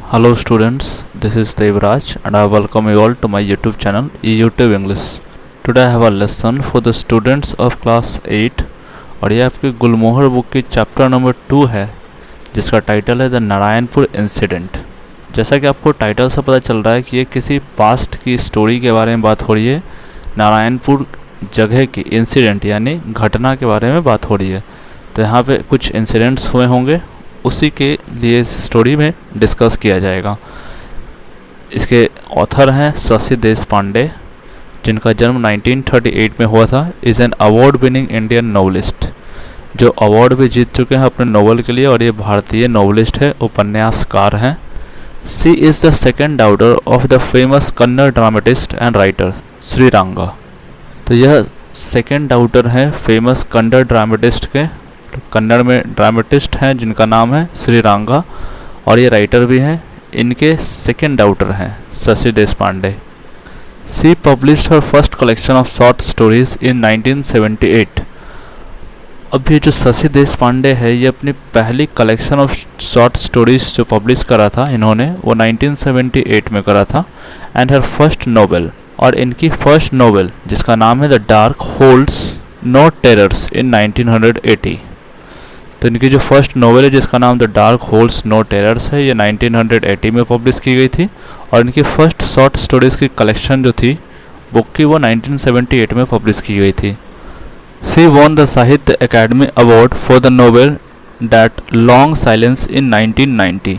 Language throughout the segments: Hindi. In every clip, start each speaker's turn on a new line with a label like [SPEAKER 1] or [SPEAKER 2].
[SPEAKER 1] Hello students, this is Devraj and I welcome you all to my YouTube channel YouTube English. Today I have a lesson for the students of class 8 और ये आपकी गुलमोहर बुक की चैप्टर नंबर 2 है जिसका टाइटल है द नारायणपुर इंसिडेंट। जैसा कि आपको टाइटल से पता चल रहा है कि ये किसी पास्ट की स्टोरी के बारे में बात हो रही है। नारायणपुर जगह की इंसिडेंट यानी घटना के बारे में बात हो रही है। तो यहाँ पे कुछ इंसिडेंट्स हुए होंगे, उसी के लिए इस स्टोरी में डिस्कस किया जाएगा। इसके ऑथर हैं शशि देशपांडे, जिनका जन्म 1938 में हुआ था। Is an award winning Indian novelist, जो अवार्ड भी जीत चुके हैं अपने नॉवल के लिए, और ये भारतीय नॉवलिस्ट है, उपन्यासकार हैं। She is the second daughter of the famous Kannada dramatist and writer Sriranga. तो यह सेकेंड डॉटर है फेमस कन्नड़ ड्रामेटिस्ट के, कन्नड़ में ड्रामेटिस्ट हैं जिनका नाम है श्रीरंगा, और ये राइटर भी हैं। इनके सेकेंड डॉटर हैं Shashi Deshpande. She published her first collection of short stories in 1978। अब ये जो शशि देशपांडे है, ये अपनी पहली कलेक्शन ऑफ शॉर्ट स्टोरीज जो पब्लिश करा था इन्होंने, वो 1978 में करा था। एंड हर फर्स्ट नॉवेल, और इनकी फर्स्ट नॉवेल जिसका नाम है the dark holds no terrors in 1980। तो इनकी जो फर्स्ट नॉवेल है जिसका नाम the dark holds no terrors है, ये 1980 में पब्लिश की गई थी। और इनकी फर्स्ट शॉर्ट स्टोरीज़ की कलेक्शन जो थी बुक की, वो 1978 में पब्लिश की गई थी। शी वॉन द साहित्य academy award for the novel that long silence इन 1990।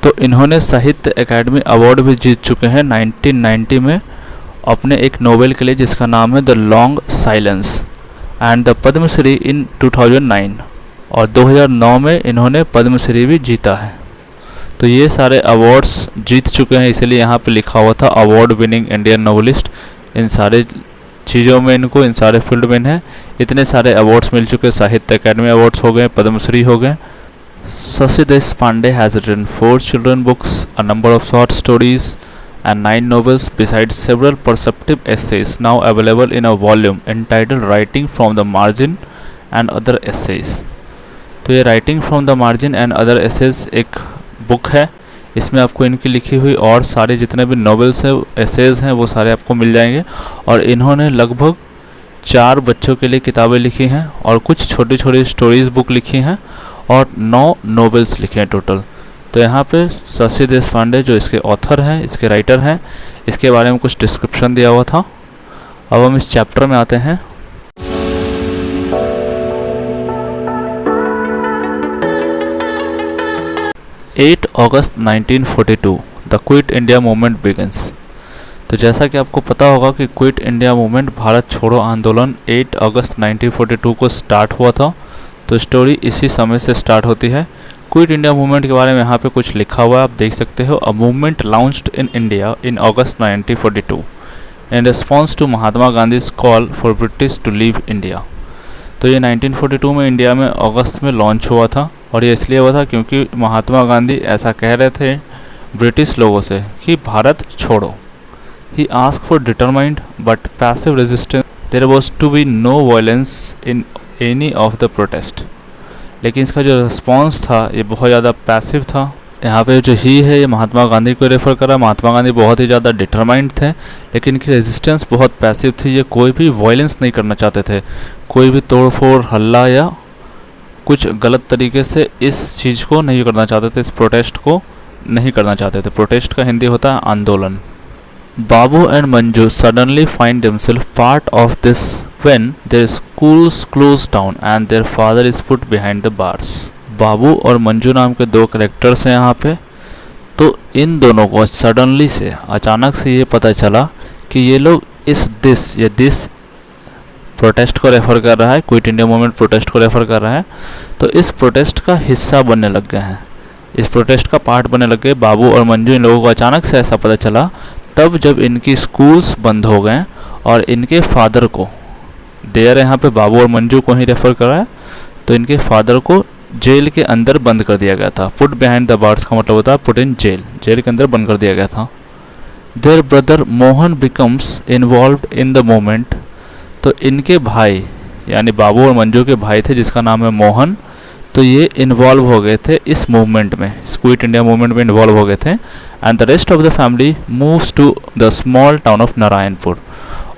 [SPEAKER 1] तो इन्होंने साहित्य अकेडमी अवार्ड भी जीत चुके हैं 1990 में अपने एक नॉवेल के लिए जिसका नाम है the long silence, and the Padmashri in 2009। और 2009 में इन्होंने पद्मश्री भी जीता है। तो ये सारे अवार्ड्स जीत चुके हैं, इसलिए यहाँ पे लिखा हुआ था अवार्ड विनिंग इंडियन नॉवेलिस्ट। इन सारे चीज़ों में इनको, इन सारे फील्ड में इन्हें इतने सारे अवार्ड्स मिल चुके हैं। साहित्य अकेडमी अवार्ड्स हो गए, पद्मश्री हो गए। Shashi Deshpande has written 4 children books, a number of short stories and 9 novels besides several perceptive essays now available in a volume entitled Writing from the Margin and Other Essays। तो ये Writing from the Margin and Other Essays एक बुक है, इसमें आपको इनकी लिखी हुई और सारे जितने भी नॉवेल्स हैं, एसेज हैं, वो सारे आपको मिल जाएंगे। और इन्होंने लगभग 4 बच्चों के लिए किताबें लिखी हैं और कुछ छोटी छोटी स्टोरीज बुक लिखी हैं और 9 नॉवेल्स लिखे हैं टोटल। तो यहाँ पे शशि देशपांडे जो इसके ऑथर हैं, इसके राइटर हैं, इसके बारे में कुछ डिस्क्रिप्शन दिया हुआ था। अब हम इस चैप्टर में आते हैं। अगस्त 1942 the quit India movement begins. तो जैसा कि आपको पता होगा कि क्विट इंडिया मूवमेंट, भारत छोड़ो आंदोलन 8 अगस्त 1942 को स्टार्ट हुआ था। तो स्टोरी इसी समय से स्टार्ट होती है। क्विट इंडिया मूवमेंट के बारे में यहाँ पे कुछ लिखा हुआ है, आप देख सकते हो। A movement launched in India in August 1942 in response to Mahatma Gandhi's call for British to leave India. तो ये 1942 में इंडिया में अगस्त में लॉन्च हुआ था, और ये इसलिए हुआ था क्योंकि महात्मा गांधी ऐसा कह रहे थे ब्रिटिश लोगों से कि भारत छोड़ो। He ask for determined but passive resistance, there was to be no violence in any of the protest. लेकिन इसका जो रिस्पॉन्स था ये बहुत ज़्यादा पैसिव था। यहाँ पे जो ही है ये महात्मा गांधी को रेफ़र कर रहा है। महात्मा गांधी बहुत ही ज़्यादा डिटरमाइंड थे, लेकिन इनकी रेजिस्टेंस बहुत पैसिव थी। ये कोई भी वायलेंस नहीं करना चाहते थे, कोई भी तोड़फोड़, हल्ला या कुछ गलत तरीके से इस चीज़ को नहीं करना चाहते थे, इस प्रोटेस्ट को नहीं करना चाहते थे। प्रोटेस्ट का हिंदी होता है आंदोलन। Babu and Manju suddenly find themselves part of this when their schools close down and their father is put behind the bars। बाबू और मंजू नाम के 2 कैरेक्टर्स हैं यहाँ पे। तो इन दोनों को सडनली से, अचानक से ये पता चला कि ये लोग दिस प्रोटेस्ट को रेफ़र कर रहा है, क्विट इंडिया मूवमेंट प्रोटेस्ट को रेफ़र कर रहा है। तो इस प्रोटेस्ट का हिस्सा बनने लग गए हैं, इस प्रोटेस्ट का पार्ट बनने लग गए बाबू और मंजू। इन लोगों को अचानक से ऐसा पता चला तब जब इनकी स्कूल्स बंद हो गए और इनके फादर को, देयर यहाँ पे बाबू और मंजू को ही रेफ़र कर रहा है, तो इनके फादर को जेल के अंदर बंद कर दिया गया था। पुट बिहाइंड द बार्स का मतलब होता है पुट इन जेल, जेल के अंदर बंद कर दिया गया था। Their brother Mohan becomes involved in the movement. तो इनके भाई यानी बाबू और मंजू के भाई थे जिसका नाम है मोहन, तो ये इन्वॉल्व हो गए थे इस मूवमेंट में, इस क्विट इंडिया मूवमेंट में इन्वॉल्व हो गए थे। And the rest of the family moves to the small town of Narayanpur.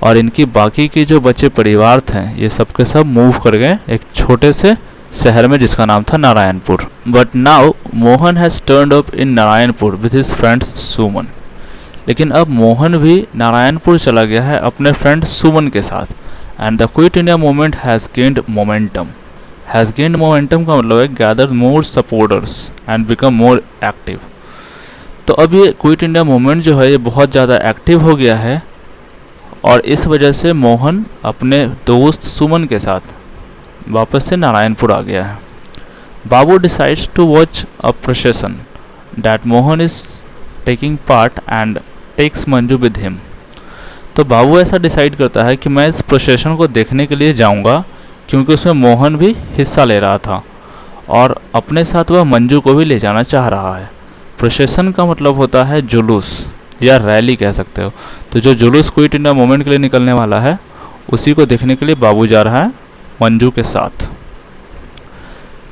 [SPEAKER 1] और इनकी बाकी की जो बच्चे परिवार थे ये सब के सब मूव कर गए एक छोटे से शहर में जिसका नाम था Narayanpur. But now Mohan has turned up in Narayanpur with his friends Suman. लेकिन अब मोहन भी नारायणपुर चला गया है अपने फ्रेंड सुमन के साथ। And the quit India movement has gained momentum. Has gained momentum का मतलब है gather more supporters and become more active. तो अब ये क्विट इंडिया मूवमेंट जो है ये बहुत ज़्यादा एक्टिव हो गया है और इस वजह से मोहन अपने दोस्त सुमन के साथ वापस से नारायणपुर आ गया है। Babu decides to watch a procession that Mohan is taking part and takes Manju with him. तो बाबू ऐसा डिसाइड करता है कि मैं इस प्रोसेशन को देखने के लिए जाऊंगा क्योंकि उसमें मोहन भी हिस्सा ले रहा था और अपने साथ वह मंजू को भी ले जाना चाह रहा है। प्रोसेशन का मतलब होता है जुलूस या रैली कह सकते हो। तो जो जुलूस क्विट इंडिया मूवमेंट के लिए निकलने वाला है उसी को देखने के लिए बाबू जा रहा है मंजू के साथ।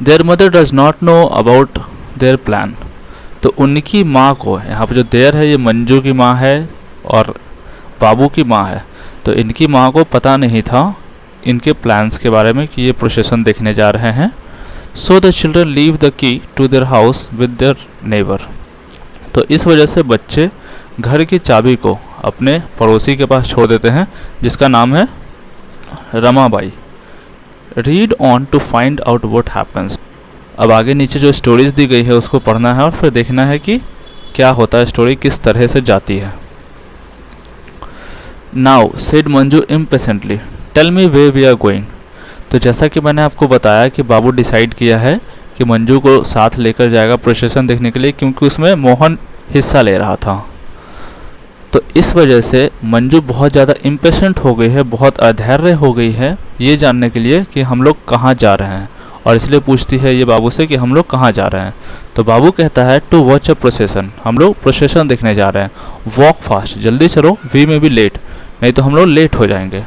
[SPEAKER 1] There mother does not know about their plan. तो उनकी माँ को, यहाँ पर जो देयर है ये मंजू की माँ है और बाबू की माँ है, तो इनकी माँ को पता नहीं था इनके प्लान्स के बारे में कि ये प्रोसेशन देखने जा रहे हैं। So the children leave the key to their house with their neighbour. तो इस वजह से बच्चे घर की चाबी को अपने पड़ोसी के पास छोड़ देते हैं जिसका नाम है Ramabai. Read on to find out what happens. अब आगे नीचे जो स्टोरीज दी गई है उसको पढ़ना है और फिर देखना है कि क्या होता है, स्टोरी किस तरह से जाती है। Now said Manju impatiently tell me where we are going. तो जैसा कि मैंने आपको बताया कि बाबू डिसाइड किया है कि मंजू को साथ लेकर जाएगा प्रोसेशन देखने के लिए क्योंकि उसमें मोहन हिस्सा ले रहा था। तो इस वजह से मंजू बहुत ज़्यादा इम्पेशेंट हो गई है, बहुत अधैर्य हो गई है ये जानने के लिए कि हम लोग कहाँ जा रहे हैं, और इसलिए पूछती है ये बाबू से कि हम लोग कहाँ जा रहे हैं। तो बाबू कहता है टू वॉच अ प्रोसेशन, हम लोग प्रोसेशन देखने जा रहे हैं। वॉक फास्ट, जल्दी चलो, वी में बी लेट, नहीं तो हम लोग लेट हो जाएंगे।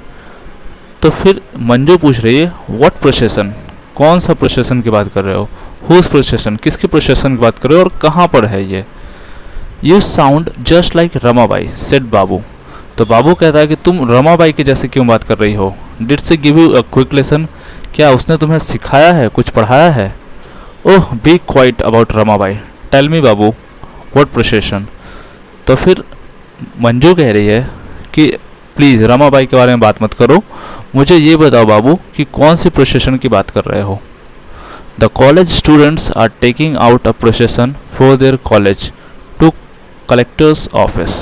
[SPEAKER 1] तो फिर मंजू पूछ रही है व्हाट प्रोसेशन, कौन सा प्रोसेशन की बात कर रहे हो, हुज प्रोसेशन, किसकी प्रोसेशन की बात कर रहे हो और कहाँ पर है ये। You sound just like Ramabai said Babu. तो बाबू कहता है कि तुम रमाबाई के जैसे क्यों बात कर रही हो। Did she give you a quick lesson, क्या उसने तुम्हें सिखाया है, कुछ पढ़ाया है। Oh be quiet about Ramabai, tell me Babu what procession. तो फिर मंजू कह रही है कि प्लीज़ रमाबाई के बारे में बात मत करो, मुझे ये बताओ बाबू कि कौन सी प्रोसेशन की बात कर रहे हो। The college students are taking out a procession for their college to collector's office.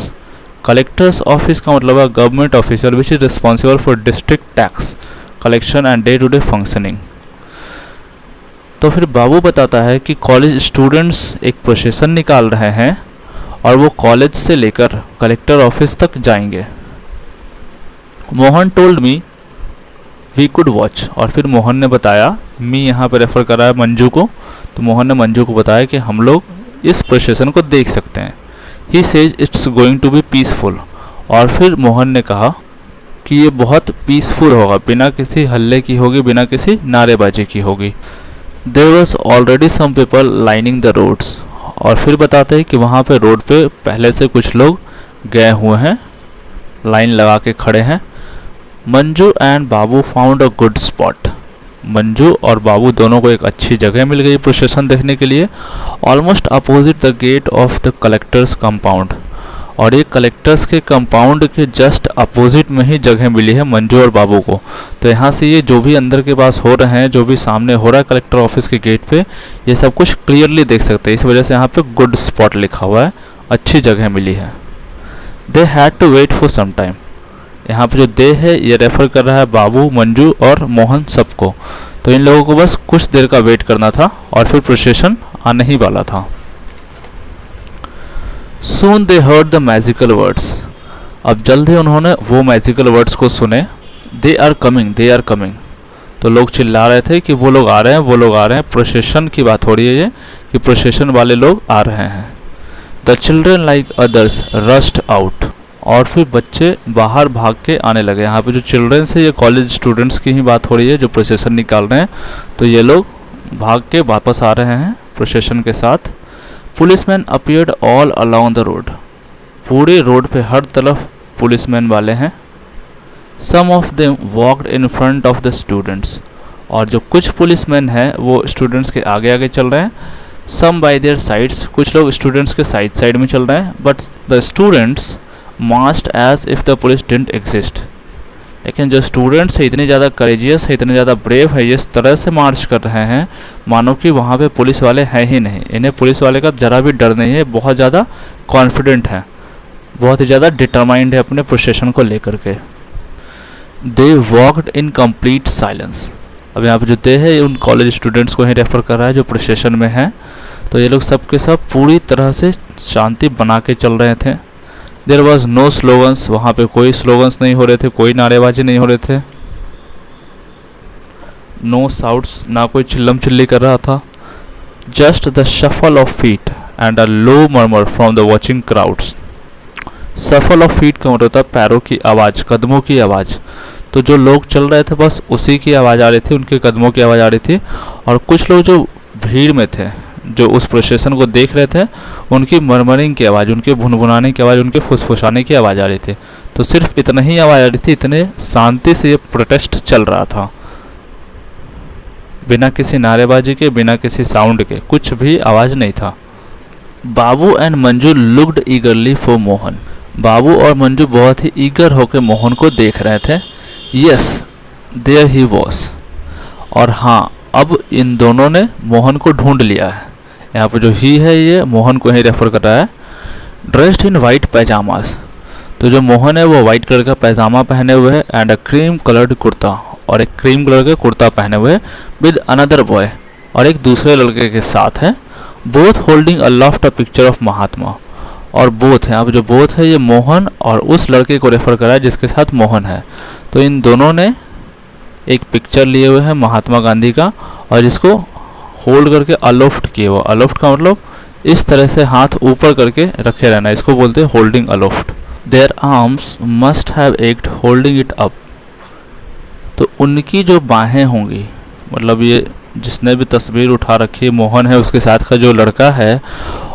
[SPEAKER 1] Collector's office का मतलब है government officer which is responsible for district tax collection and day to day functioning. तो फिर बाबू बताता है कि कॉलेज स्टूडेंट्स एक प्रोसेशन निकाल रहे हैं और वो कॉलेज से लेकर कलेक्टर ऑफिस तक जाएंगे। Mohan told me we could watch, और फिर मोहन ने बताया, मी यहाँ पर रेफर कर रहा है मंजू को, तो मोहन ने मंजू को बताया कि हम लोग इस प्रोसेशन को देख सकते हैं। He says it's going to be peaceful, और फिर मोहन ने कहा कि ये बहुत पीसफुल होगा, बिना किसी हल्ले की होगी, बिना किसी नारेबाजी की होगी। There was already some people lining the roads, और फिर बताते हैं कि वहाँ पे रोड पे पहले से कुछ लोग गए हुए हैं, लाइन लगा के खड़े हैं। Manju and Babu found a good spot. Manju और बाबू दोनों को एक अच्छी जगह मिल गई प्रोसेशन देखने के लिए, almost opposite the gate of the collector's compound, और ये कलेक्टर्स के कंपाउंड के जस्ट अपोजिट में ही जगह मिली है मंजू और बाबू को। तो यहाँ से ये जो भी अंदर के पास हो रहे हैं, जो भी सामने हो रहा है कलेक्टर ऑफिस के गेट पे, ये सब कुछ क्लियरली देख सकते हैं। इस वजह से यहाँ पे गुड स्पॉट लिखा हुआ है, अच्छी जगह मिली है। They had to wait for some time, यहाँ पे जो दे है ये रेफर कर रहा है बाबू, मंजू और मोहन सबको। तो इन लोगों को बस कुछ देर का वेट करना था और फिर प्रोसेशन आने ही वाला था। Soon they heard the magical words, अब जल्द ही उन्होंने वो मैजिकल वर्ड्स को सुने। They are coming, they are coming. तो लोग चिल्ला रहे थे कि वो लोग आ रहे हैं, वो लोग आ रहे हैं। प्रोसेशन की बात हो रही है ये कि प्रोसेशन वाले लोग आ रहे हैं। The children like others rushed out, और फिर बच्चे बाहर भाग के आने लगे। यहाँ पे जो चिल्ड्रंस है ये कॉलेज स्टूडेंट्स की ही बात हो रही है जो प्रोसेशन निकाल रहे हैं। तो ये लोग भाग के वापस आ रहे हैं प्रोसेशन के साथ। Policeman appeared all along the road, पूरे रोड पे हर तरफ पुलिसमैन वाले हैं। Some of them walked in front of the students, और जो कुछ पुलिसमैन हैं वो स्टूडेंट्स के आगे आगे चल रहे हैं। सम बाय देयर साइड्स, कुछ लोग स्टूडेंट्स के साइड साइड में चल रहे हैं। But the students marched as if the police didn't exist, लेकिन जो स्टूडेंट्स है इतने ज़्यादा करेजियस है, इतने ज़्यादा ब्रेव है, इस तरह से मार्च कर रहे हैं मानो कि वहाँ पे पुलिस वाले हैं ही नहीं। इन्हें पुलिस वाले का ज़रा भी डर नहीं है, बहुत ज़्यादा कॉन्फिडेंट है, बहुत ही ज़्यादा डिटरमाइंड है अपने प्रोसेशन को लेकर के। दे वॉकड इन कंप्लीट साइलेंस, अब यहाँ पे जो दे है उन कॉलेज स्टूडेंट्स को ही रेफ़र कर रहा है जो प्रोसेशन में हैं। तो ये लोग सब के सब पूरी तरह से शांति बना के चल रहे थे। देयर वॉज नो स्लोगन्स, वहाँ पे कोई स्लोगन्स नहीं हो रहे थे, कोई नारेबाजी नहीं हो रहे थे। नो साउट्स, ना कोई चिल्लम चिल्ली कर रहा था। Just the shuffle of feet and a low murmur from the watching crowds. सफल ऑफ फीट का मतलब था पैरों की आवाज़, कदमों की आवाज़। तो जो लोग चल रहे थे बस उसी की आवाज़ आ रही थी, उनके कदमों की आवाज़ आ रही थी। और कुछ लोग जो भीड़ में थे, जो उस प्रोसेशन को देख रहे थे, उनकी मरमरिंग की आवाज़, उनके भुनभुनाने की आवाज़, उनके फुसफुसाने की आवाज़ आ रही थी। तो सिर्फ इतना ही आवाज़ आ रही थी, इतने शांति से ये प्रोटेस्ट चल रहा था, बिना किसी नारेबाजी के, बिना किसी साउंड के, कुछ भी आवाज़ नहीं था। Babu and Manju looked eagerly for Mohan, Babu और मंजू बहुत ही ईगर होकर मोहन को देख रहे थे। यस देयर ही वॉज, और हाँ अब इन दोनों ने मोहन को ढूंढ लिया है। यहाँ पर जो ही है ये मोहन को ही रेफर कर रहा है। ड्रेस्ड इन वाइट पैजामास, तो जो मोहन है वो वाइट कलर का पैजामा पहने हुए है and a cream coloured kurta, और एक क्रीम कलर का कुर्ता पहने हुए विद अनदर बॉय, और एक दूसरे लड़के के साथ है। Both holding aloft a picture of Mahatma, और बोथ है, अब जो बोथ है ये मोहन और उस लड़के को रेफर कर रहा है जिसके साथ मोहन है। तो इन दोनों ने एक पिक्चर लिए हुए हैं महात्मा गांधी का, और जिसको होल्ड करके अलोफ्ट किए हुआ। अलोफ्ट का मतलब इस तरह से हाथ ऊपर करके रखे रहना, इसको बोलते हैं holding aloft. Their arms must have ached holding it up, तो उनकी जो बाहें होंगी, मतलब ये जिसने भी तस्वीर उठा रखी है, मोहन है, उसके साथ का जो लड़का है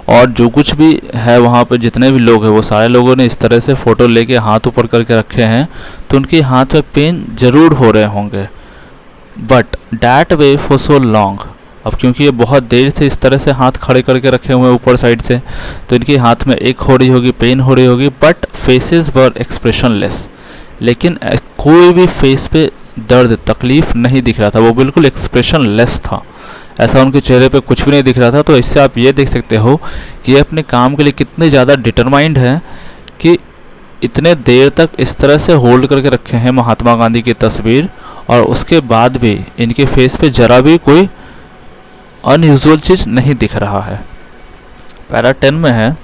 [SPEAKER 1] और जो कुछ भी है वहाँ पे जितने भी लोग हैं, वो सारे लोगों ने इस तरह से फ़ोटो लेके हाथ ऊपर करके रखे हैं, तो उनके हाथ में पेन ज़रूर हो रहे होंगे। But that way for so long, अब क्योंकि ये बहुत देर से इस तरह से हाथ खड़े करके रखे हुए हैं ऊपर साइड से, तो इनके हाथ में एक हो रही होगी, पेन हो रही होगी। बट फेसेस वर एक्सप्रेशनलेस, लेकिन कोई भी फेस पे दर्द तकलीफ नहीं दिख रहा था, वो बिल्कुल एक्सप्रेशनलेस था, ऐसा उनके चेहरे पे कुछ भी नहीं दिख रहा था। तो इससे आप ये देख सकते हो कि ये अपने काम के लिए कितने ज़्यादा डिटरमाइंड है कि इतने देर तक इस तरह से होल्ड करके रखे हैं महात्मा गांधी की तस्वीर, और उसके बाद भी इनके फेस पे ज़रा भी कोई अनयूजुअल चीज़ नहीं दिख रहा है। पैरा 10 में है,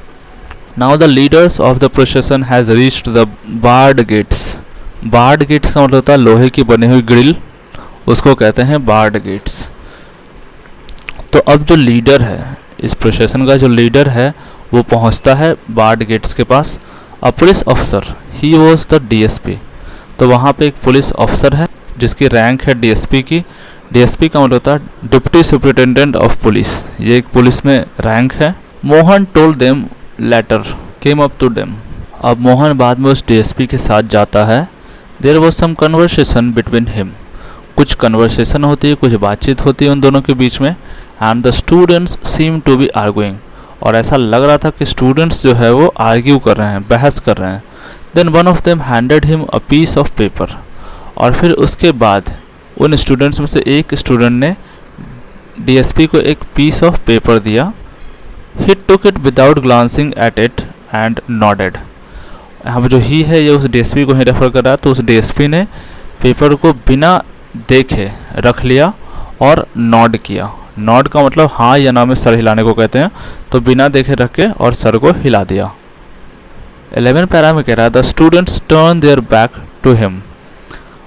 [SPEAKER 1] now the leaders of the procession has reached the barred gates. Barred gates का मतलब होता है लोहे की बनी हुई ग्रिल, उसको कहते हैं बार्ड गेट्स। तो अब जो लीडर है, इस प्रोसेशन का जो लीडर है, वो पहुंचता है बार्ड गेट्स के पास। A police officer, he was the DSP, तो वहाँ पे एक पुलिस ऑफिसर है जिसकी रैंक है डीएसपी की। डीएसपी का मतलब होता है डिप्टी सुपरिटेंडेंट ऑफ पुलिस, ये एक पुलिस में रैंक है। Mohan told them later came up to them, अब मोहन बाद में उस डीएसपी के साथ जाता है। There was some conversation between him, कुछ कन्वर्सेशन होती है, कुछ बातचीत होती है उन दोनों के बीच में। And the students seem to be arguing, और ऐसा लग रहा था कि स्टूडेंट्स जो है वो आर्ग्यू कर रहे हैं, बहस कर रहे हैं। Then one of them handed him a piece of paper, और फिर उसके बाद उन स्टूडेंट्स में से एक स्टूडेंट ने डीएसपी को एक पीस ऑफ पेपर दिया। He took it without glancing at it and nodded, यहाँ पर जो ही है ये उस डीएसपी को ही रेफर कर रहा है। तो उस डीएसपी ने पेपर को बिना देखे रख लिया और नॉड किया। नॉड का मतलब हाँ या ना में सर हिलाने को कहते हैं, तो बिना देखे रख के और सर को हिला दिया। 11 पैरा में कह रहा है the students turned their back to him,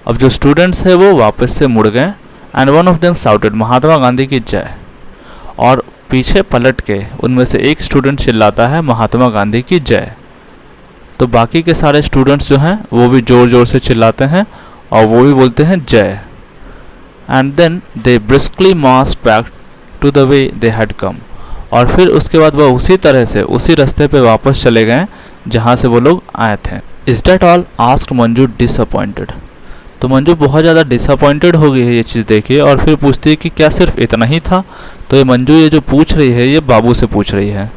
[SPEAKER 1] अब जो स्टूडेंट्स है वो वापस से मुड़ गए। And one of them shouted Mahatma Gandhi की जय, और पीछे पलट के उनमें से एक स्टूडेंट चिल्लाता है महात्मा गांधी की जय। तो बाकी के सारे स्टूडेंट्स जो हैं वो भी ज़ोर ज़ोर से चिल्लाते हैं और वो भी बोलते हैं जय। And then they briskly marched back to the way they had come. और फिर उसके बाद वह उसी तरह से उसी रास्ते पे वापस चले गए जहाँ से वो लोग आए थे। Is that all? Asked Manju disappointed. तो मंजू बहुत ज़्यादा डिसअपॉइंटेड हो गई है ये चीज़ देखिए, और फिर पूछती है कि क्या सिर्फ इतना ही था? तो ये मंजू ये जो पूछ रही है ये बाबू से पूछ रही है।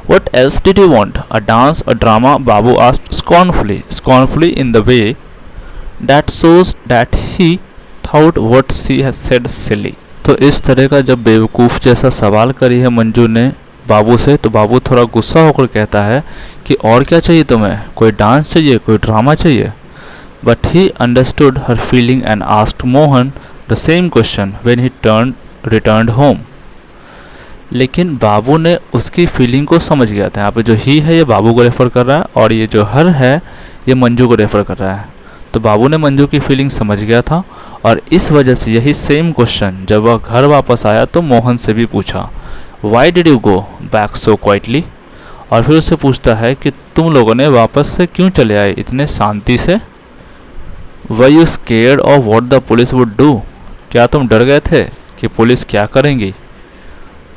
[SPEAKER 1] What else did you want? A dance, a drama? Babu asked scornfully in the way that shows that he thought what she has said silly. तो इस तरह का जब बेवकूफ़ जैसा सवाल करी है मंजू ने बाबू से, तो बाबू थोड़ा गुस्सा होकर कहता है कि और क्या चाहिए तुम्हें? कोई डांस चाहिए, कोई ड्रामा चाहिए? But he understood her feeling and asked Mohan the same question when he returned home. लेकिन बाबू ने उसकी फीलिंग को समझ गया था। यहाँ पे जो ही है ये बाबू को रेफ़र कर रहा है और ये जो हर है ये मंजू को रेफ़र कर रहा है। तो बाबू ने मंजू की फीलिंग समझ गया था और इस वजह से यही सेम क्वेश्चन जब वह घर वापस आया तो मोहन से भी पूछा, why did you go back so quietly? और फिर उससे पूछता है कि तुम लोगों ने वापस से क्यों चले आए इतने शांति से? Were you scared of what the police would do? क्या तुम डर गए थे कि पुलिस क्या करेंगी?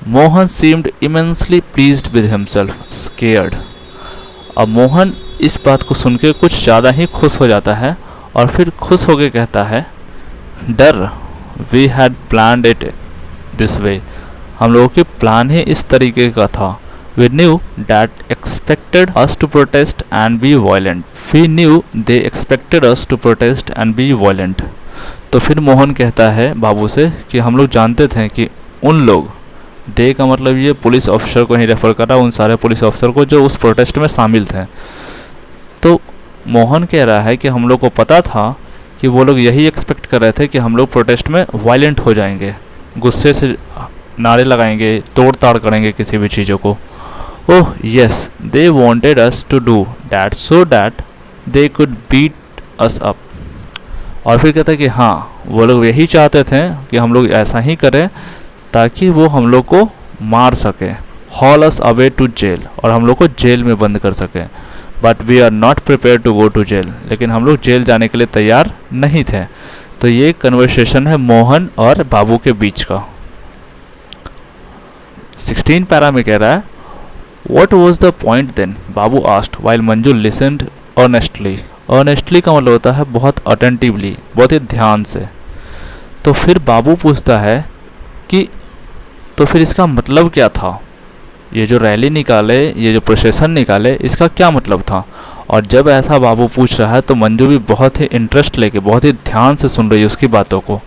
[SPEAKER 1] Mohan seemed immensely pleased with himself, scared. अब मोहन इस बात को सुन के कुछ ज़्यादा ही खुश हो जाता है और फिर खुश होकर कहता है, डर, we had planned it this way. हम लोगों की प्लान ही इस तरीके का था। We knew that expected us to protest and be violent. We knew they expected us to protest and be violent. तो फिर मोहन कहता है बाबू से कि हम लोग जानते थे कि उन लोग, दे का मतलब ये पुलिस ऑफिसर को ही रेफ़र कर रहा है, उन सारे पुलिस ऑफिसर को जो उस प्रोटेस्ट में शामिल थे। तो मोहन कह रहा है कि हम लोग को पता था कि वो लोग यही एक्सपेक्ट कर रहे थे कि हम लोग प्रोटेस्ट में वायलेंट हो जाएंगे, गुस्से से नारे लगाएंगे, तोड़ ताड़ करेंगे किसी भी चीज़ों को। Oh yes, they wanted us to do that so that they could beat us up. और फिर कहता है कि हाँ, वो लोग यही चाहते थे कि हम लोग ऐसा ही करें ताकि वो हम लोग को मार सके, haul us away to jail, और हम लोग को जेल में बंद कर सके। But we are not prepare to go to jail, लेकिन हम लोग जेल जाने के लिए तैयार नहीं थे। तो ये कन्वर्सेशन है मोहन और बाबू के बीच का। 16 पैरा में कह रहा है, what was the point then? Babu asked while Manju listened honestly. Honestly का मतलब होता है बहुत अटेंटिवली, बहुत ही ध्यान से। तो फिर बाबू पूछता है कि तो फिर इसका मतलब क्या था? ये जो रैली निकाले, ये जो प्रोसेसन निकाले, इसका क्या मतलब था? और जब ऐसा बाबू पूछ रहा है तो मंजू भी बहुत ही इंटरेस्ट लेके बहुत ही ध्यान से सुन रही है उसकी बातों को।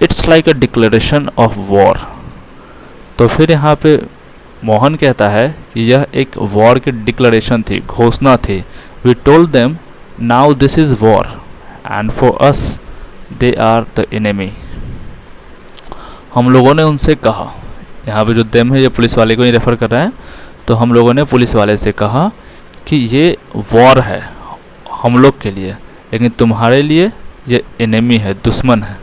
[SPEAKER 1] It's like a declaration of war. तो फिर यहाँ पे मोहन कहता है कि यह एक वॉर की डिक्लेरेशन थी, घोषणा थी। We told them now this is war and for us they are the enemy. हम लोगों ने उनसे कहा, यहाँ पे जो देम है ये पुलिस वाले को ही रेफ़र कर रहे हैं, तो हम लोगों ने पुलिस वाले से कहा कि ये वॉर है हम लोग के लिए, लेकिन तुम्हारे लिए ये एनिमी है, दुश्मन है।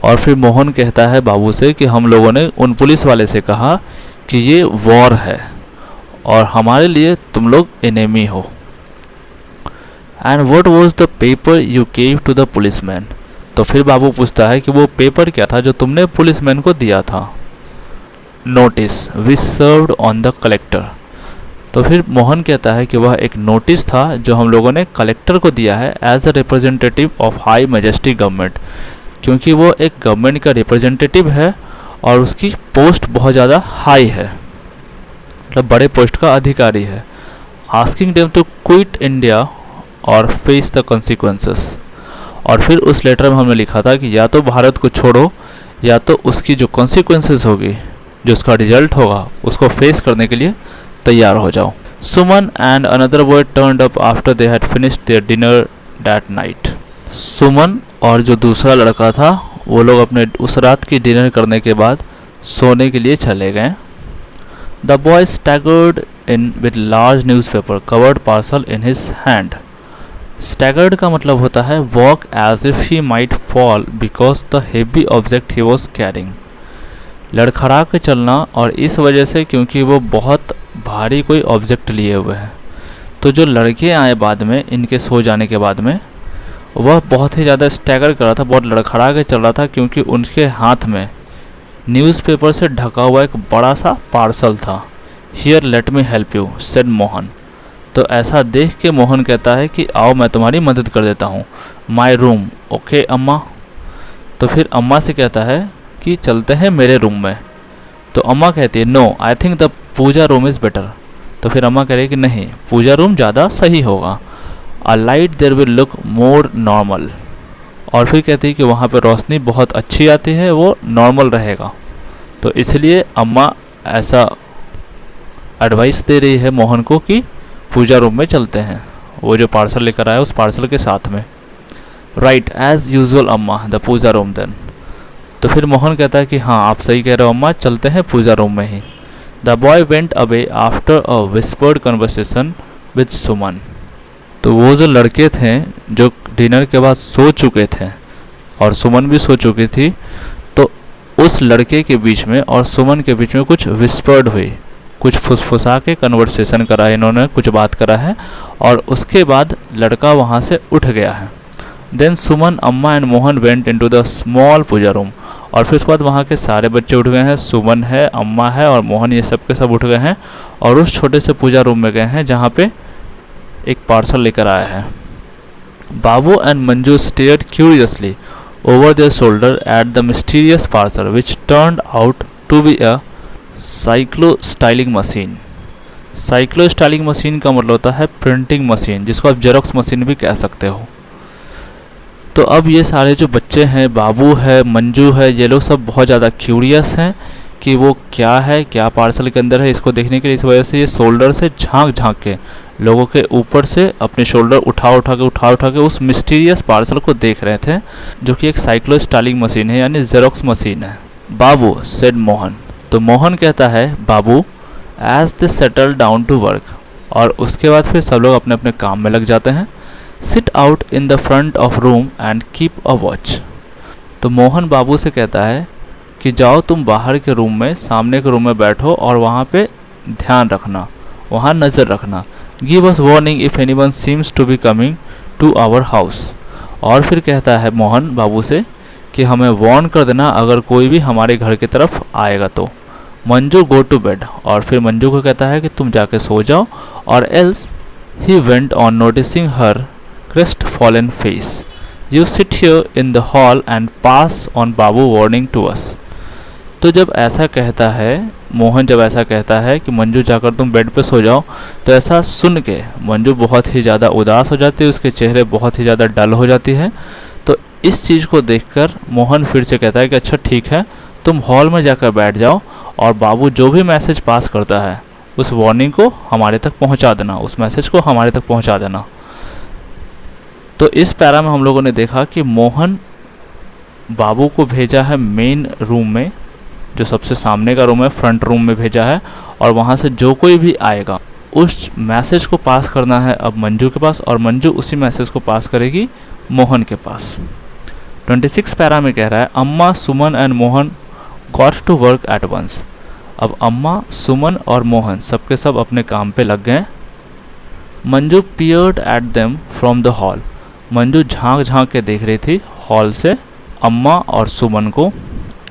[SPEAKER 1] और फिर मोहन कहता है बाबू से कि हम लोगों ने उन पुलिस वाले से कहा कि ये वॉर है और हमारे लिए तुम लोग एनिमी हो। And what was the paper you gave to the policeman? तो फिर बाबू पूछता है कि वो पेपर क्या था जो तुमने पुलिसमैन को दिया था? Notice we served on the collector. तो फिर मोहन कहता है कि वह एक नोटिस था जो हम लोगों ने कलेक्टर को दिया है as a representative of high majesty government, क्योंकि वो एक गवर्नमेंट का रिप्रेजेंटेटिव है और उसकी पोस्ट बहुत ज़्यादा हाई है, मतलब बड़े पोस्ट का अधिकारी है। Asking them to quit India और फेस द कॉन्सिक्वेंसेस। और फिर उस लेटर में हमने लिखा था कि या तो भारत को छोड़ो या तो उसकी जो कॉन्सिक्वेंसेस होगी, जो उसका रिजल्ट होगा, उसको फेस करने के लिए तैयार हो जाओ। Suman and another boy turned up after they had finished their dinner that night. Suman और जो दूसरा लड़का था वो लोग अपने उस रात की डिनर करने के बाद सोने के लिए चले गए। The boy staggered in with large newspaper covered parcel in his hand. Staggered का मतलब होता है walk as if he might fall because the heavy object he was carrying. लड़खड़ा के चलना, और इस वजह से क्योंकि वो बहुत भारी कोई ऑब्जेक्ट लिए हुए हैं। तो जो लड़के आए बाद में, इनके सो जाने के बाद में, वह बहुत ही ज़्यादा स्टैगर कर रहा था, बहुत लड़खड़ा के चल रहा था, क्योंकि उनके हाथ में न्यूज़पेपर से ढका हुआ एक बड़ा सा पार्सल था। Here let me help you said Mohan. तो ऐसा देख के मोहन कहता है कि आओ मैं तुम्हारी मदद कर देता हूँ। माई रूम ओके अम्मा। तो फिर अम्मा से कहता है कि चलते हैं मेरे रूम में। तो अम्मा कहती है no I think the puja room is better. तो फिर अम्मा कह रही है कि नहीं, पूजा रूम ज़्यादा सही होगा। A light there will look more normal. और फिर कहती है कि वहाँ पे रोशनी बहुत अच्छी आती है, वो नॉर्मल रहेगा। तो इसलिए अम्मा ऐसा एडवाइस दे रही है मोहन को कि पूजा रूम में चलते हैं, वो जो पार्सल लेकर आया उस पार्सल के साथ में। राइट एज यूजुअल अम्मा द पूजा रूम देन। तो फिर मोहन कहता है कि हाँ आप सही कह रहे हो अम्मा, चलते हैं पूजा रूम में ही। The boy went away after a whispered conversation with Suman. तो वो जो लड़के थे जो डिनर के बाद सो चुके थे और सुमन भी सो चुकी थी, तो उस लड़के के बीच में और सुमन के बीच में कुछ विस्पर्ड हुई, कुछ फुसफुसा के कन्वर्सेशन करा है, इन्होंने कुछ बात करा है और उसके बाद लड़का वहाँ से उठ गया है। Then Suman Amma and Mohan went into the small puja room. और फिर उसके बाद वहाँ के सारे बच्चे उठ गए हैं, सुमन है, अम्मा है और मोहन, ये सब के सब उठ गए हैं और उस छोटे से पूजा रूम में गए हैं जहाँ पे एक पार्सल लेकर आया है। Babu and Manju stared curiously over their shoulder at the mysterious parcel which turned out to be a cyclostyling machine. Cyclostyling machine का मतलब होता है प्रिंटिंग मशीन, जिसको आप जेरोक्स मशीन भी कह सकते हो। तो अब ये सारे जो बच्चे हैं, बाबू है, मंजू है, ये लोग सब बहुत ज़्यादा क्यूरियस हैं कि वो क्या है, क्या पार्सल के अंदर है, इसको देखने के लिए। इस वजह से ये शोल्डर से झांक झांक के लोगों के ऊपर से अपने शोल्डर उठा उठा के उस मिस्टीरियस पार्सल को देख रहे थे, जो कि एक साइक्लो स्टाइलिंग मशीन है, यानी जेरोक्स मशीन है। बाबू सेड मोहन। तो मोहन कहता है Babu as they settle down to work. और उसके बाद फिर सब लोग अपने अपने काम में लग जाते हैं। Sit out in the front of room and keep a watch. तो मोहन बाबू से कहता है कि जाओ तुम बाहर के रूम में, सामने के रूम में बैठो और वहाँ पे ध्यान रखना, वहाँ नज़र रखना। Give us warning if anyone seems to be coming to our house. और फिर कहता है मोहन बाबू से कि हमें वार्न कर देना अगर कोई भी हमारे घर की तरफ आएगा तो। Manju go to bed. और फिर मंजू को कहता है कि तुम जाके सो जाओ। और else he went on noticing her crestfallen face. You sit here in the hall and pass on Babu warning to us. तो जब ऐसा कहता है मोहन, जब ऐसा कहता है कि मंजू जाकर तुम बेड पे सो जाओ, तो ऐसा सुन के मंजू बहुत ही ज़्यादा उदास हो जाती है, उसके चेहरे बहुत ही ज़्यादा डल हो जाती है। तो इस चीज़ को देखकर मोहन फिर से कहता है कि अच्छा ठीक है, तुम हॉल में जाकर बैठ जाओ और बाबू जो भी मैसेज पास करता है उस वार्निंग को हमारे तक पहुंचा देना, उस मैसेज को हमारे तक पहुंचा देना। तो इस पैरा में हम लोगों ने देखा कि मोहन बाबू को भेजा है मेन रूम में, जो सबसे सामने का रूम है, फ्रंट रूम में भेजा है, और वहाँ से जो कोई भी आएगा उस मैसेज को पास करना है अब मंजू के पास, और मंजू उसी मैसेज को पास करेगी मोहन के पास। 26 पैरा में कह रहा है Amma, Suman and Mohan got to work at once. अब अम्मा, सुमन और मोहन सबके सब अपने काम पे लग गए। Manju peered at them from the hall. Manju झांक झांक के देख रही थी हॉल से अम्मा और सुमन को।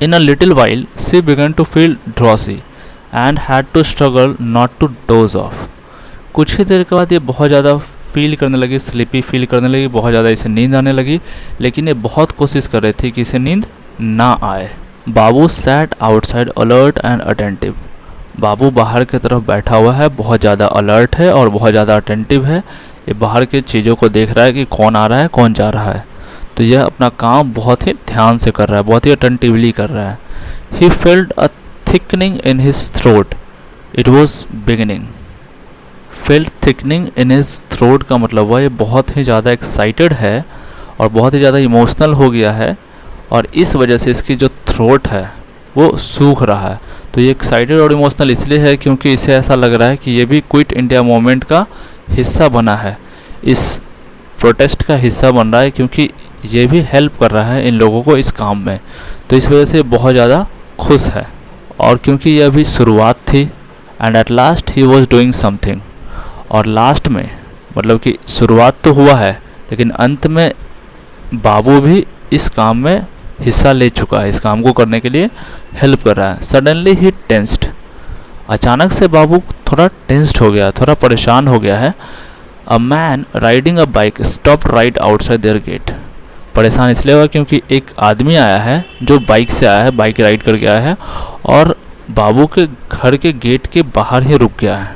[SPEAKER 1] In a little while she began to feel drowsy and had to struggle not to doze off. कुछ ही देर के बाद ये बहुत ज़्यादा फील करने लगी, स्लीपी फील करने लगी, बहुत ज़्यादा इसे नींद आने लगी, लेकिन ये बहुत कोशिश कर रही थी कि इसे नींद ना आए। Babu sat outside alert and attentive. Babu बाहर की तरफ बैठा हुआ है, बहुत ज़्यादा अलर्ट है और बहुत ज़्यादा अटेंटिव है। ये बाहर की चीज़ों को देख रहा है कि कौन आ रहा है, कौन जा रहा है। तो यह अपना काम बहुत ही ध्यान से कर रहा है, बहुत ही अटेंटिवली कर रहा है। He felt a thickening in his throat, it was beginning. Felt thickening in his throat का मतलब हुआ ये बहुत ही ज़्यादा एक्साइटेड है और बहुत ही ज़्यादा इमोशनल हो गया है, और इस वजह से इसकी जो थ्रोट है वो सूख रहा है। तो ये एक्साइटेड और इमोशनल इसलिए है क्योंकि इसे ऐसा लग रहा है कि ये भी क्विट इंडिया मूवमेंट का हिस्सा बना है, इस प्रोटेस्ट का हिस्सा बन रहा है, क्योंकि ये भी हेल्प कर रहा है इन लोगों को इस काम में। तो इस वजह से बहुत ज़्यादा खुश है, और क्योंकि यह अभी शुरुआत थी। And at last he was doing something. और लास्ट में मतलब कि शुरुआत तो हुआ है, लेकिन अंत में बाबू भी इस काम में हिस्सा ले चुका है, इस काम को करने के लिए हेल्प कर रहा है। सडनली ही टेंस्ड, अचानक से बाबू थोड़ा टेंस्ड हो गया, थोड़ा परेशान हो गया है। A man riding a bike stop right outside their gate, परेशान इसलिए हुआ क्योंकि एक आदमी आया है जो बाइक से आया है, बाइक राइड करके आया है और बाबू के घर के गेट के बाहर ही रुक गया है।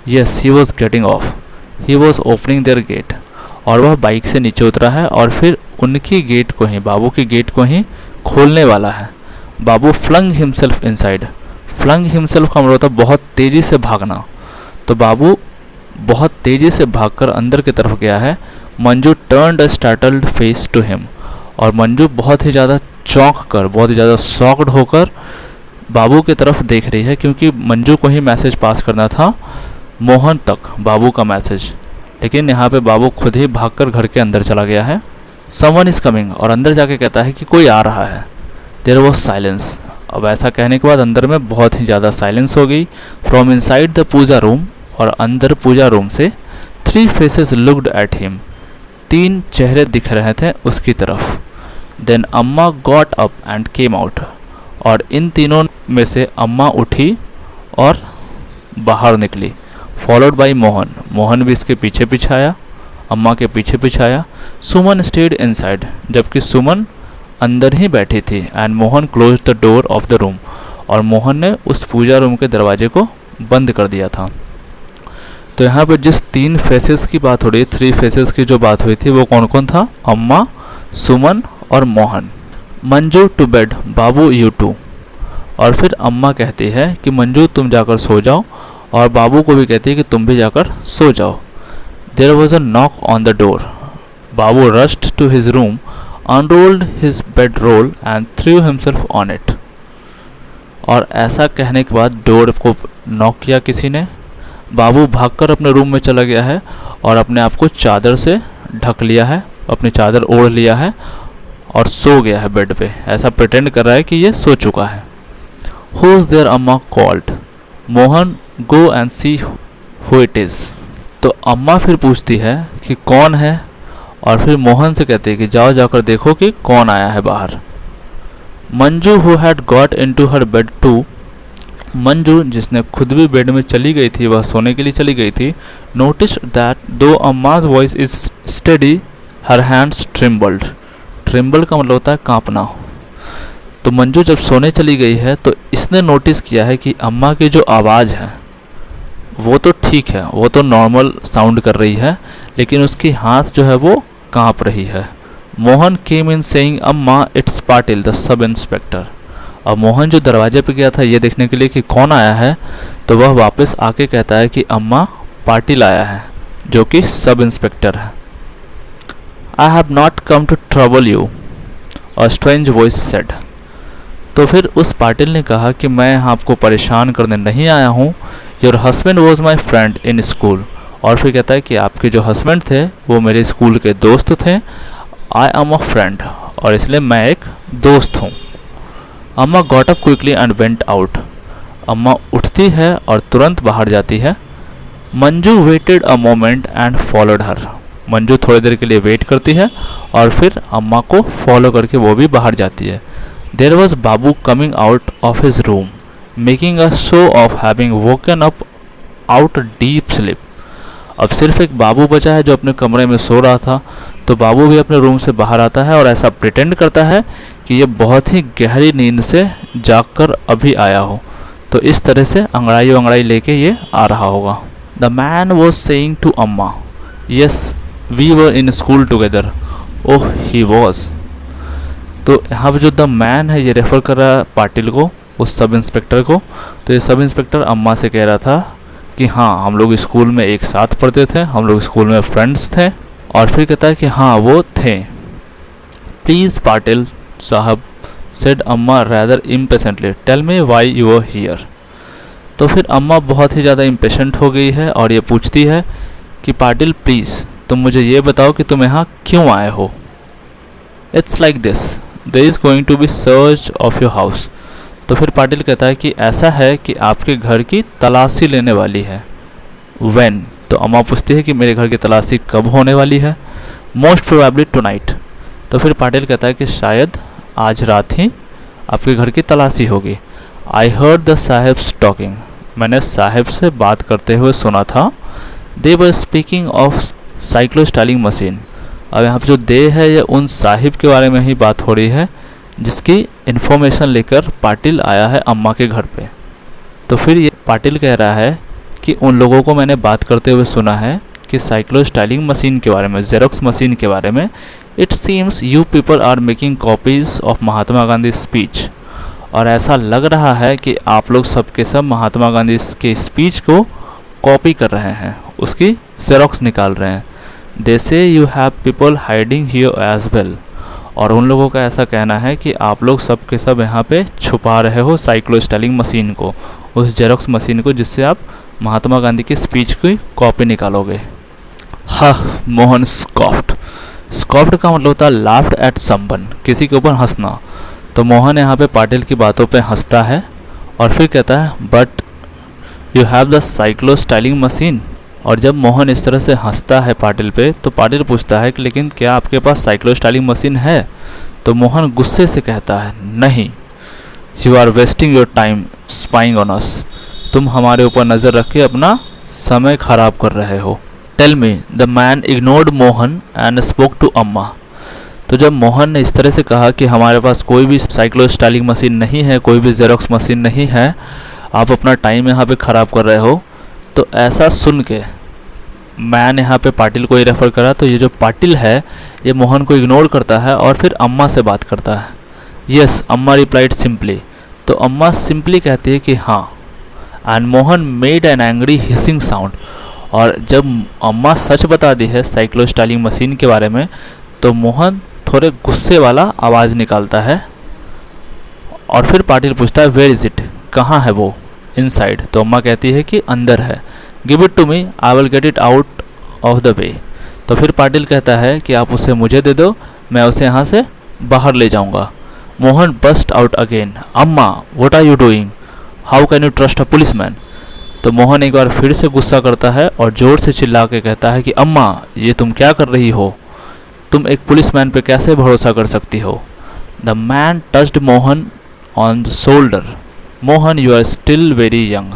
[SPEAKER 1] Yes, he was getting off, he was opening their gate, और वह बाइक से नीचे उतरा है और फिर उनकी गेट को ही, बाबू की गेट को ही खोलने वाला है। Babu flung himself inside, flung himself का मतलब होता है बहुत तेज़ी से भागना, तो बाबू बहुत तेज़ी से भागकर अंदर की तरफ गया है। Manju turned a startled face to him, और मंजू बहुत ही ज़्यादा चौंक कर, बहुत ही ज़्यादा शॉक्ड होकर बाबू की तरफ देख रही है, क्योंकि मंजू को ही मैसेज पास करना था मोहन तक, बाबू का मैसेज। लेकिन यहाँ पे बाबू खुद ही भागकर घर के अंदर चला गया है। समवन इज़ कमिंग, और अंदर जाके कहता है कि कोई आ रहा है। देयर वॉज साइलेंस, अब ऐसा कहने के बाद अंदर में बहुत ही ज़्यादा साइलेंस हो गई। From inside the puja room, और अंदर पूजा रूम से 3 फेसेस लुक्ड एट हिम, 3 चेहरे दिख रहे थे उसकी तरफ। देन अम्मा got up and came out, और इन तीनों में से अम्मा उठी और बाहर निकली। फॉलोड बाई मोहन, मोहन भी इसके पीछे पीछे आया, अम्मा के पीछे पीछे आया। सुमन स्टेड इनसाइड, जबकि सुमन अंदर ही बैठी थी। And Mohan close the door of the room, और मोहन ने उस पूजा रूम के दरवाजे को बंद कर दिया था। तो यहाँ पर जिस 3 फेसेस की बात हो रही है, 3 फेसेस की जो बात हुई थी, वो कौन कौन था? अम्मा, सुमन और Mohan. Manju to bed, Babu you too, और फिर अम्मा कहती है कि मंजू तुम जाकर सो जाओ, और बाबू को भी कहती है कि तुम भी जाकर सो जाओ। There was a knock on the door, Babu rushed to his room, unrolled his bed roll and threw himself on it, और ऐसा कहने के बाद डोर को नॉक किया किसी ने। बाबू भागकर अपने रूम में चला गया है और अपने आप को चादर से ढक लिया है, अपनी चादर ओढ़ लिया है और सो गया है बेड पे, ऐसा प्रिटेंड कर रहा है कि ये सो चुका है। हु इज़ देयर, अम्मा called, Mohan go and see who it is, तो अम्मा फिर पूछती है कि कौन है, और फिर मोहन से कहती है कि जाओ जाकर देखो कि कौन आया है बाहर। Manju who had got into her bed too, Manju जिसने खुद भी बेड में चली गई थी, वह सोने के लिए चली गई थी। Notice that though Amma's voice is steady her hands trembled, trembled का मतलब होता है कांपना। तो मंजू जब सोने चली गई है तो इसने नोटिस किया है कि अम्मा की जो आवाज़ है वो तो ठीक है, वो तो नॉर्मल साउंड कर रही है, लेकिन उसकी हाथ जो है वो कांप रही है। मोहन केम इन सेइंग अम्मा it's Patil the sub inspector, अब मोहन जो दरवाजे पे गया था ये देखने के लिए कि कौन आया है, तो वह वापस आके कहता है कि अम्मा पाटिल आया है, जो कि सब इंस्पेक्टर है। I have not come to trouble you, a strange voice said, तो फिर उस पाटिल ने कहा कि मैं आपको परेशान करने नहीं आया हूँ। Your husband was my friend in school, और फिर कहता है कि आपके जो हस्बैंड थे वो मेरे स्कूल के दोस्त थे। आई एम अ फ्रेंड, और इसलिए मैं एक दोस्त हूँ। अम्मा got up quickly and went out, अम्मा उठती है और तुरंत बाहर जाती है। Manju weighted a moment and followed हर, मंजू थोड़ी देर के लिए वेट करती है और फिर अम्मा को फॉलो करके वो भी बाहर जाती है। There was Babu coming out of his room making a show of having woken up out deep sleep, अब सिर्फ एक बाबू बचा है जो अपने कमरे में सो रहा था, तो बाबू भी अपने रूम से बाहर आता है और ऐसा प्रिटेंड करता है कि ये बहुत ही गहरी नींद से जागकर अभी आया हो, तो इस तरह से अंगड़ाई लेके ये आ रहा होगा। The man was saying to Amma yes we were in school together, oh he was, तो यहाँ पर जो द मैन है ये रेफर कर रहा है पाटिल को, उस सब इंस्पेक्टर को। तो ये सब इंस्पेक्टर अम्मा से कह रहा था कि हाँ हम लोग स्कूल में एक साथ पढ़ते थे, हम लोग स्कूल में फ्रेंड्स थे, और फिर कहता है कि हाँ वो थे। प्लीज़ पाटिल साहब said Amma rather impatiently, tell me why you are here, तो फिर अम्मा बहुत ही ज़्यादा इम्पेशेंट हो गई है और ये पूछती है कि पाटिल प्लीज़ तुम मुझे ये बताओ कि तुम यहाँ क्यों आए हो। It's like this, there is going to be search of your house, तो फिर पाटिल कहता है कि ऐसा है कि आपके घर की तलाशी लेने वाली है। व्हेन, तो अम्मा पूछती है कि मेरे घर की तलाशी कब होने वाली है। मोस्ट प्रोबेबली टुनाइट, तो फिर पाटिल कहता है कि शायद आज रात ही आपके घर की तलाशी होगी। I heard the sahibs talking, मैंने साहिब से बात करते हुए सुना था। They were speaking of cyclostyling machine. अब यहाँ पर जो दे है ये उन साहिब के बारे में ही बात हो रही है जिसकी इन्फॉर्मेशन लेकर पाटिल आया है अम्मा के घर पे। तो फिर ये पाटिल कह रहा है कि उन लोगों को मैंने बात करते हुए सुना है कि साइक्लोस्टाइलिंग मशीन के बारे में, जेरोक्स मशीन के बारे में। It seems you people are making copies of Mahatma Gandhi speech. और ऐसा लग रहा है कि आप लोग सब के सब महात्मा गांधी के स्पीच को कॉपी कर रहे हैं, उसकी जेरोक्स निकाल रहे हैं। They say you have people hiding here as well. और उन लोगों का ऐसा कहना है कि आप लोग सब के सब यहाँ पे छुपा रहे हो साइक्लोस्टाइलिंग मशीन को, उस जेरोक्स मशीन को जिससे आप महात्मा गांधी की स्पीच की कॉपी निकालोगे। हाँ, मोहन स्कॉफ्ड। स्कॉफ्ड का मतलब होता है लाफ्ड एट समवन, किसी के ऊपर हंसना। तो मोहन यहाँ पे पाटिल की बातों पे हंसता है और फिर कहता है but you have the साइक्लोस्टाइलिंग machine. और जब मोहन इस तरह से हंसता है पाटिल पे तो पाटिल पूछता है कि लेकिन क्या आपके पास साइक्लोस्टाइलिंग मशीन है? तो मोहन गुस्से से कहता है नहीं, you are wasting your time spying on us. तुम हमारे ऊपर नज़र रख के अपना समय खराब कर रहे हो। Tell me. The man ignored Mohan and spoke to Amma. तो जब मोहन ने इस तरह से कहा कि हमारे पास कोई भी साइक्लोस्टाइलिंग मशीन नहीं है, कोई भी जेरोक्स मशीन नहीं है, आप अपना टाइम यहाँ पे ख़राब कर रहे हो, तो ऐसा सुन के मैन यहाँ पे पाटिल को ही रेफ़र करा। तो ये जो पाटिल है ये मोहन को इग्नोर करता है और फिर अम्मा से बात करता है। यस, अम्मा रिप्लाइड सिंपली। तो अम्मा सिंपली कहती है कि हाँ। And Mohan made an angry hissing sound. और जब अम्मा सच बता दी है साइक्लोस्टाइलिंग मशीन के बारे में तो मोहन थोड़े गुस्से वाला आवाज़ निकालता है। और फिर पाटिल पूछता है वेयर इज़ इट, कहाँ है वो? इनसाइड। तो अम्मा कहती है कि अंदर है। Give it to me, I will get it out of the way. तो फिर पाटिल कहता है कि आप उसे मुझे दे दो, मैं उसे यहाँ से बाहर ले जाऊँगा। Mohan burst out again, Amma what are you doing, how can you trust a policeman. तो मोहन एक बार फिर से गुस्सा करता है और ज़ोर से चिल्ला के कहता है कि अम्मा ये तुम क्या कर रही हो, तुम एक पुलिसमैन पे कैसे भरोसा कर सकती हो। The man touched Mohan on the shoulder, Mohan you are still very young.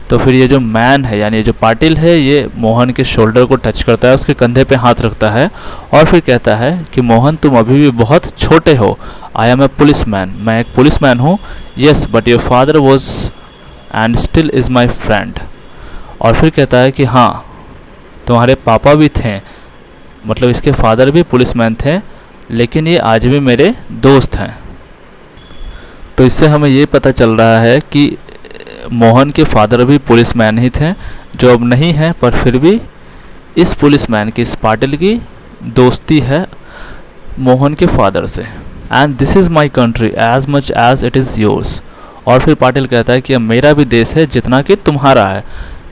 [SPEAKER 1] तो फिर ये जो मैन है यानी जो पाटिल है ये मोहन के शोल्डर को टच करता है, उसके कंधे पे हाथ रखता है और फिर कहता है कि मोहन तुम अभी भी बहुत छोटे हो। आई एम ए पुलिसमैन, मैं एक पुलिसमैन हूँ। Yes but your father was and still is my friend. और फिर कहता है कि हाँ तुम्हारे पापा भी थे, मतलब इसके फादर भी पुलिसमैन थे, लेकिन ये आज भी मेरे दोस्त हैं। तो इससे हमें ये पता चल रहा है कि मोहन के फादर भी पुलिसमैन ही थे जो अब नहीं हैं, पर फिर भी इस पुलिसमैन की, इस पाटिल की दोस्ती है मोहन के फादर से। And this is my country as much as it is yours. और फिर पाटिल कहता है कि अब मेरा भी देश है जितना कि तुम्हारा है।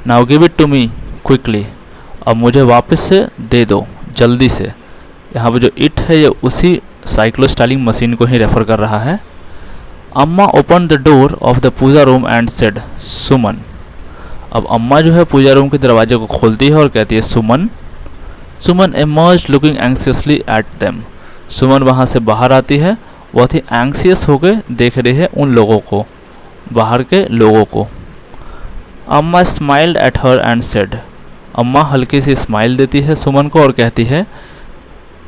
[SPEAKER 1] Now give it to me quickly, अब मुझे वापस से दे दो जल्दी से। यहाँ पर जो इट है ये उसी साइक्लोस्टाइलिंग मशीन को ही रेफ़र कर रहा है। Amma open the door of the puja room and said Suman. अब अम्मा जो है पूजा रूम के दरवाजे को खोलती है और कहती है सुमन। सुमन एमर्ज लुकिंग एंग्सियसली एट देम। सुमन वहाँ से बाहर आती है, बहुत ही एंग्सियस होकर देख रही है उन लोगों को, बाहर के लोगों को। अम्मा smiled at her and said. अम्मा हल्की सी स्माइल देती है सुमन को और कहती है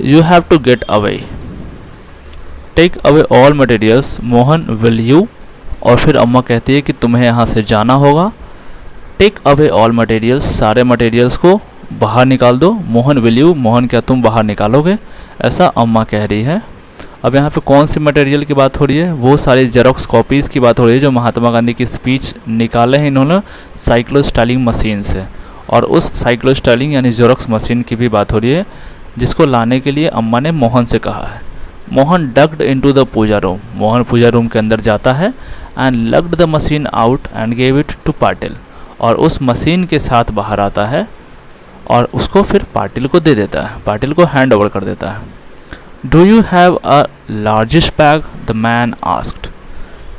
[SPEAKER 1] you have to get away, take away all materials Mohan will you. और फिर अम्मा कहती है कि तुम्हें यहाँ से जाना होगा। टेक अवे ऑल मटेरियल्स, सारे मटेरियल्स को बाहर निकाल दो। मोहन विल यू, मोहन क्या तुम बाहर निकालोगे, ऐसा अम्मा कह रही है। अब यहाँ पे कौन सी मटेरियल की बात हो रही है? वो सारी जेरोक्स कॉपीज़ की बात हो रही है जो महात्मा गांधी की स्पीच निकाले हैं इन्होंने साइक्लोस्टाइलिंग मशीन से। और उस साइक्लोस्टाइलिंग यानी जेरोक्स मशीन की भी बात हो रही है जिसको लाने के लिए अम्मा ने मोहन से कहा है। Mohan ducked into the puja room, Mohan puja room के अंदर जाता है and lugged the machine out and gave it to Patil. और उस मशीन के साथ बाहर आता है और उसको फिर पाटिल को दे देता है, पाटिल को हैंड ओवर कर देता है। Do you have a largest bag, the man asked.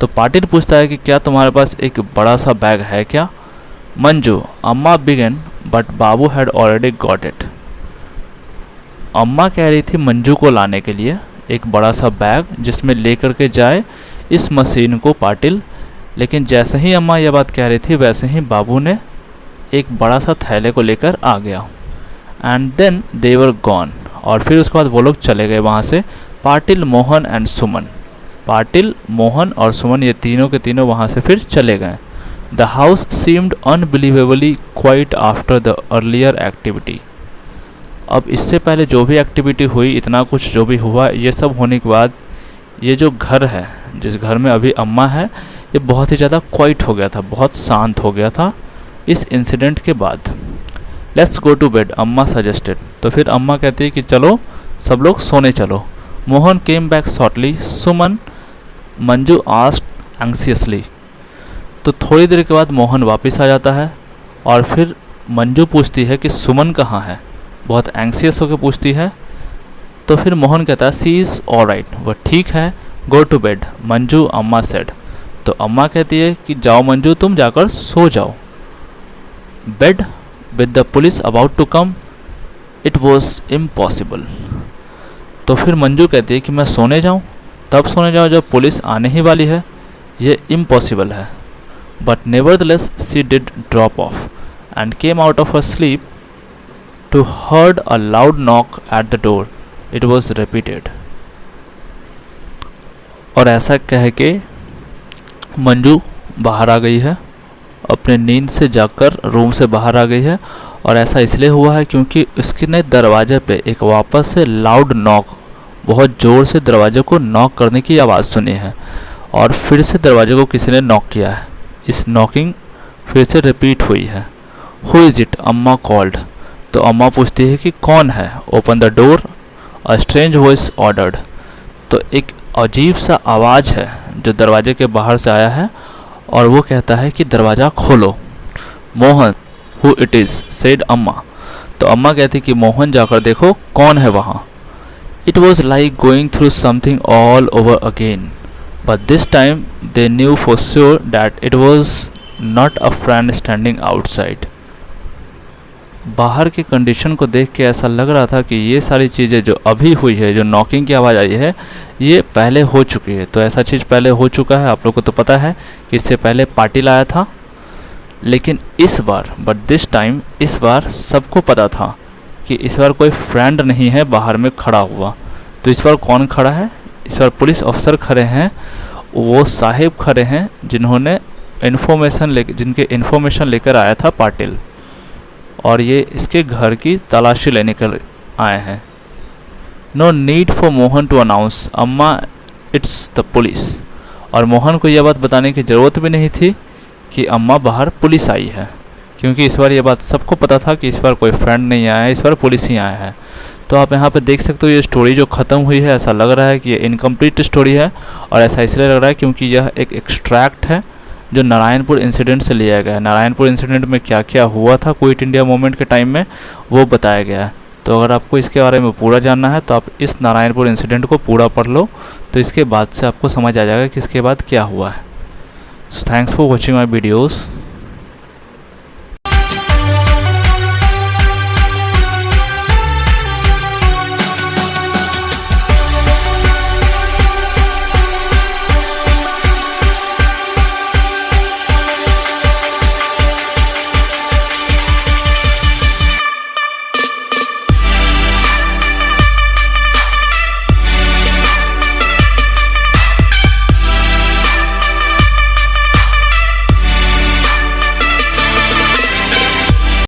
[SPEAKER 1] तो पाटिल पूछता है कि क्या तुम्हारे पास एक बड़ा सा बैग है क्या? Manju, Amma began but Babu had already got it. Amma कह रही थी मंजू को लाने के लिए, एक बड़ा सा बैग जिसमें लेकर के जाए इस मशीन को पाटिल। लेकिन जैसे ही अम्मा यह बात कह रही थी वैसे ही बाबू ने एक बड़ा सा थैले को लेकर आ गया। And then they were gone, और फिर उसके बाद वो लोग चले गए वहाँ से, पाटिल, मोहन एंड सुमन। पाटिल, मोहन और सुमन ये तीनों के तीनों वहाँ से फिर चले गए। The house seemed unbelievably quite after the earlier activity. अब इससे पहले जो भी एक्टिविटी हुई, इतना कुछ जो भी हुआ, ये सब होने के बाद ये जो घर है, जिस घर में अभी अम्मा है, ये बहुत ही ज़्यादा क्वाइट हो गया था, बहुत शांत हो गया था इस इंसिडेंट के बाद। लेट्स गो टू बेड, अम्मा सजेस्टेड। तो फिर अम्मा कहती है कि चलो सब लोग सोने चलो। मोहन केम बैक शॉर्टली, सुमन, मंजू आस्क्ड एंग्सियसली। तो थोड़ी देर के बाद मोहन वापस आ जाता है और फिर मंजू पूछती है कि सुमन कहाँ है, बहुत एंग्सियस होकर पूछती है। तो फिर मोहन कहता है सी इज़ ऑलराइट, वह ठीक है, गो टू बेड मंजू, अम्मा सेड। तो अम्मा कहती है कि जाओ मंजू, तुम जाकर सो जाओ। Bed with the police about to come, it was impossible. तो फिर मंजू कहती है कि मैं सोने जाऊँ, तब सोने जाओ जब पुलिस आने ही वाली है, ये इम्पॉसिबल है। But nevertheless she did drop off and came out of her sleep to heard a loud knock at the door, it was repeated. और ऐसा कह के मंजू बाहर आ गई है, अपने नींद से जाकर रूम से बाहर आ गई है। और ऐसा इसलिए हुआ है क्योंकि उसने दरवाजे पे एक वापस से लाउड नॉक, बहुत ज़ोर से दरवाजे को नॉक करने की आवाज़ सुनी है, और फिर से दरवाजे को किसी ने नॉक किया है। इस नॉकिंग फिर से रिपीट हुई है। हु इज़ इट, अम्मा कॉल्ड। तो अम्मा पूछती है कि कौन है। Open the door, a strange voice ordered. तो एक अजीब सा आवाज़ है जो दरवाजे के बाहर से आया है, और वो कहता है कि दरवाज़ा खोलो। Mohan, who it is, said अम्मा। तो अम्मा कहती कि मोहन जाकर देखो कौन है वहाँ। It was like going through something all over again, but this time they knew for sure that it was not a friend standing outside. बाहर की कंडीशन को देख के ऐसा लग रहा था कि ये सारी चीज़ें जो अभी हुई है, जो नॉकिंग की आवाज़ आई है, ये पहले हो चुकी है। तो ऐसा चीज़ पहले हो चुका है, आप लोग को तो पता है कि इससे पहले पाटिल आया था। लेकिन इस बार, बट दिस टाइम, इस बार सबको पता था कि इस बार कोई फ्रेंड नहीं है बाहर में खड़ा हुआ। तो इस बार कौन खड़ा है? इस बार पुलिस अफसर खड़े हैं, वो साहिब खड़े हैं जिन्होंने जिनके इन्फॉर्मेशन लेकर आया था पाटिल, और ये इसके घर की तलाशी लेने के आए हैं। No need for Mohan to announce Amma it's the police. और मोहन को यह बात बताने की ज़रूरत भी नहीं थी कि अम्मा बाहर पुलिस आई है, क्योंकि इस बार ये बात सबको पता था कि इस बार कोई फ्रेंड नहीं आया है, इस बार पुलिस ही आया है। तो आप यहाँ पे देख सकते हो ये स्टोरी जो ख़त्म हुई है, ऐसा लग रहा है कि ये इनकम्प्लीट स्टोरी है, और ऐसा इसलिए लग रहा है क्योंकि यह एक एक्सट्रैक्ट है जो नारायणपुर इंसिडेंट से लिया गया है। नारायणपुर इंसिडेंट में क्या क्या हुआ था क्विट इंडिया मूवमेंट के टाइम में, वो बताया गया है। तो अगर आपको इसके बारे में पूरा जानना है तो आप इस नारायणपुर इंसिडेंट को पूरा पढ़ लो, तो इसके बाद से आपको समझ आ जाएगा कि इसके बाद क्या हुआ है। So thanks for watching my videos.